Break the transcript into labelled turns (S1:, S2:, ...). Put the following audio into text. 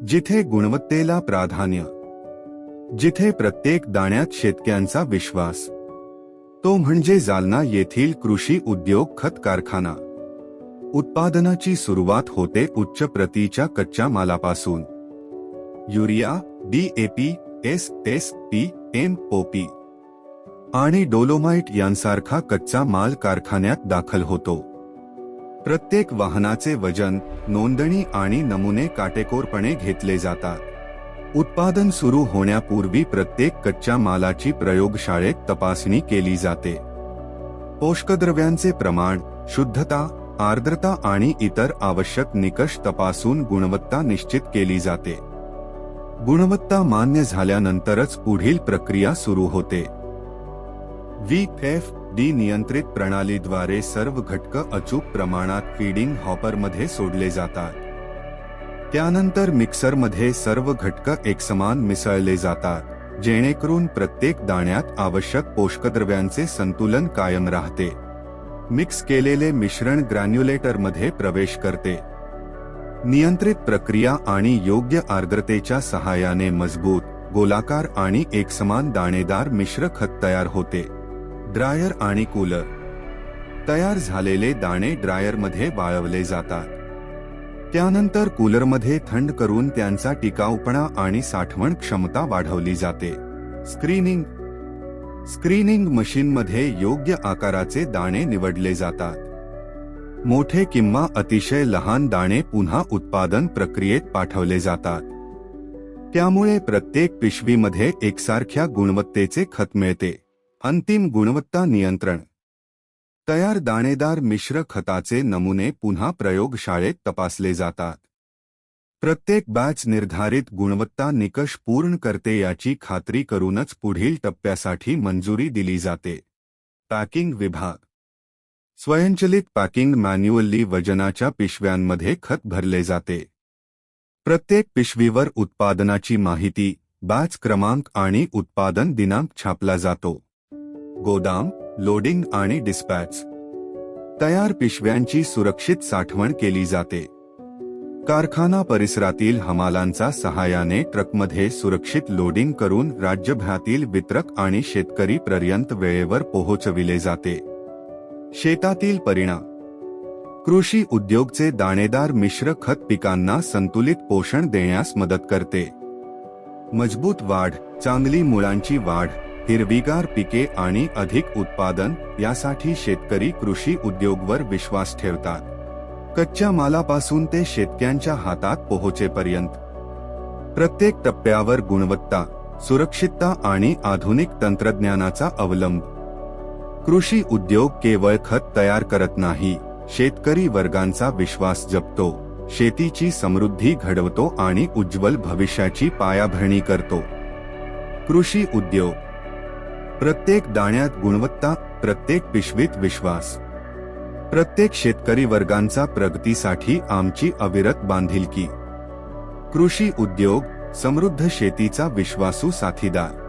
S1: जिथे गुणवत्तेला प्राधान्य, जिथे प्रत्येक दाण्यात शेतकऱ्यांचा विश्वास, तो म्हणजे जालना येथील कृषी उद्योग खत कारखाना. उत्पादनाची सुरुवात होते उच्च प्रतीच्या कच्च्या मालापासून. युरिया, DAP, SP, MOP आणि डोलोमाइट यांसारखा कच्चा माल कारखान्यात दाखल होतो. प्रत्येक वाहनाचे वजन, नोंदणी आणि नमुने काटेकोरपणे घेतले जातात. उत्पादन सुरू होण्यापूर्वी प्रत्येक कच्च्या मालाची प्रयोगशाळेत तपासणी केली जाते. पोषकद्रव्यांचे प्रमाण, शुद्धता, आर्द्रता आणि इतर आवश्यक निकष तपासून गुणवत्ता निश्चित केली जाते. गुणवत्ता मान्य झाल्यानंतरच पुढील प्रक्रिया सुरू होते. VFD नियंत्रित प्रणालीद्वारे सर्व घटक अचूक प्रमाणात फीडिंग हॉपरमध्ये सोडले जातात. त्यानंतर मिक्सरमध्ये सर्व घटक एकसमान मिसळले जातात, जेणेकरून प्रत्येक दाण्यात आवश्यक पोषकद्रव्यांचे संतुलन कायम राहते. मिक्स केलेले मिश्रण ग्रॅन्युलेटरमध्ये प्रवेश करते. नियंत्रित प्रक्रिया आणि योग्य आर्द्रतेच्या सहाय्याने मजबूत, गोलाकार आणि एकसमान दाणेदार मिश्र खत तयार होते. ड्रायर आणि कूलर. तयार झालेले दाणे ड्रायरमध्ये वाळवले जातात. त्यानंतर कूलरमध्ये थंड करून त्यांचा टिकाऊपणा आणि साठवण क्षमता वाढवली जाते. स्क्रीनिंग मशीनमध्ये योग्य आकाराचे दाणे निवडले जातात. मोठे किंवा अतिशय लहान दाणे पुन्हा उत्पादन प्रक्रियेत पाठवले जातात. त्यामुळे प्रत्येक पिशवीमध्ये एकसारख्या गुणवत्तेचे खत मिळते. अंतिम गुणवत्ता नियंत्रण. तयार दाणेदार मिश्र खताचे नमुने पुन्हा प्रयोगशाळेत तपासले जातात. प्रत्येक बॅच निर्धारित गुणवत्ता निकष पूर्ण करते याची खात्री करूनच पुढील टप्प्यासाठी मंजुरी दिली जाते. पॅकिंग विभाग. स्वयंचलित पॅकिंग मॅन्युअली वजनाच्या पिशव्यांमध्ये खत भरले जाते. प्रत्येक पिशवीवर उत्पादनाची माहिती, बॅच क्रमांक आणि उत्पादन दिनांक छापला जातो. गोदाम, लोडिंग आणि डिस्पॅच. तयार पिशव्यांची सुरक्षित साठवण केली जाते. कारखाना परिसरातील हमालांचा सहाय्याने ट्रकमध्ये सुरक्षित लोडिंग करून राज्यभरातील वितरक आणि शेतकरी पर्यंत वेळेवर पोहोचविले जाते. शेतातील परिणाम. कृषी उद्योगचे दाणेदार मिश्र खत पिकांना संतुलित पोषण देण्यास मदत करते. मजबूत वाढ, चांगली मुळांची वाढ, हिरवीगार पिके आणि अधिक उत्पादन यासाठी शेतकरी कृषी उद्योगवर विश्वास ठेवतात. कच्च्या मालापासून ते शेतकऱ्यांच्या हातात पोहोचेपर्यंत प्रत्येक टप्प्यावर गुणवत्ता, सुरक्षितता आणि आधुनिक तंत्रज्ञानाचा अवलंब. कृषी उद्योग केवळ खत तयार करत नाही, शेतकरी वर्गांचा विश्वास जपतो, शेतीची समृद्धी घडवतो आणि उज्ज्वल भविष्याची पायाभरणी करतो. कृषी उद्योग. प्रत्येक दाण्यात गुणवत्ता, प्रत्येक पिशवीत विश्वास. प्रत्येक शेतकरी वर्गांचा प्रगतीसाठी आमची अविरत बांधिलकी. कृषी उद्योग, समृद्ध शेतीचा विश्वासू साथीदार.